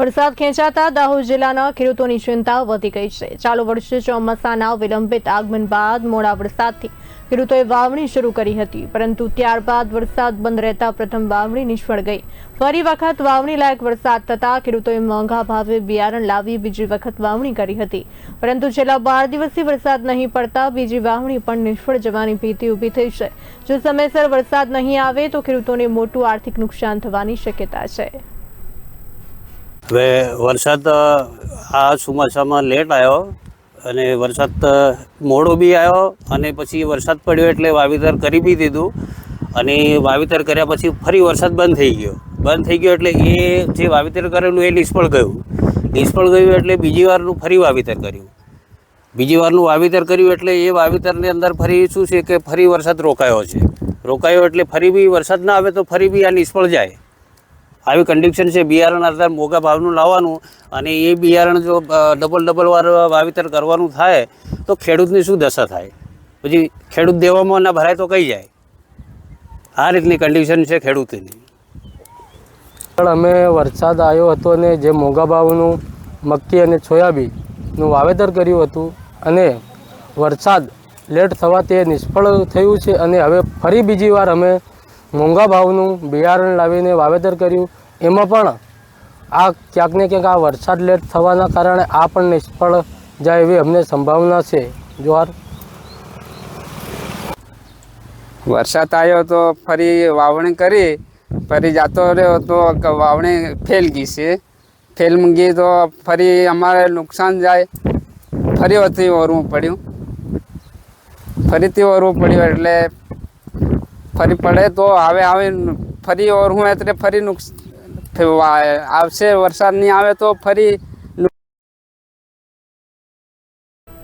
વરસાદ ખેંચાતા દાહોદ જિલ્લાના ખેડૂતોની ચિંતા વધી ગઈ છે। ચાલુ વર્ષે ચોમાસાના વિલંબિત આગમન બાદ મોડા વરસાદથી ખેડૂતોએ વાવણી શરૂ કરી હતી, પરંતુ ત્યારબાદ વરસાદ બંધ રહેતા પ્રથમ વાવણી નિષ્ફળ ગઈ। ફરી વખત વાવણી લાયક વરસાદ થતા ખેડૂતોએ મોંઘા ભાવે બિયારણ લાવી બીજી વખત વાવણી કરી હતી, પરંતુ છેલ્લા 12 દિવસથી વરસાદ નહીં પડતા બીજી વાવણી પણ નિષ્ફળ જવાની ભીતિ ઊભી થઈ છે। જો સમયસર વરસાદ નહીં આવે તો ખેડૂતોને મોટું આર્થિક નુકસાન થવાની શક્યતા છે। હવે વરસાદ આ ચોમાસામાં લેટ આવ્યો અને વરસાદ મોડો બી આવ્યો અને પછી વરસાદ પડ્યો એટલે વાવેતર કરી બી દીધું અને વાવેતર કર્યા પછી ફરી વરસાદ બંધ થઈ ગયો એટલે એ જે વાવેતર કરેલું એ નિષ્ફળ ગયું એટલે બીજી વારનું ફરી વાવેતર કર્યું એટલે એ વાવેતરની અંદર ફરી શું છે કે ફરી વરસાદ રોકાયો એટલે ફરી બી વરસાદ ના આવે તો ફરી બી આ નિષ્ફળ જાય। આવી કન્ડિશન છે। બિયારણ અત્યારે મોંઘા ભાવનું લાવવાનું અને એ બિયારણ જો ડબલ વાર વાવેતર કરવાનું થાય તો ખેડૂતની શું દશા થાય? પછી ખેડૂત દેવામાં ના ભરાય તો કઈ જાય? આ રીતની કન્ડિશન છે ખેડૂતની। અમે વરસાદ આવ્યો હતો અને જે મોંઘા ભાવનું મક્કી અને સોયાબીનનું વાવેતર કર્યું હતું અને વરસાદ લેટ થવાથી નિષ્ફળ થયું છે અને હવે ફરી બીજી વાર અમે મોંઘા ભાવનું બિયારણ લાવીને વાવેતર કર્યું, એમાં પણ આ ક્યાંક ને ક્યાંક આ વરસાદ લેટ થવાના કારણે આ પણ નિષ્ફળ જાય એવી અમને સંભાવના છે। જોહાર। વરસાદ આવ્યો તો ફરી વાવણી કરી, ફરી જતો રહ્યો તો વાવણી ફેલ ગઈ છે। ફેલ ગઈ તો ફરી અમારે નુકસાન જાય, ફરીથી ઓરવું પડ્યું એટલે ફરી પડે તો આવે ફરી ઓરવું એટલે ફરી આવશે। વરસાદ નહીં આવે તો ફરી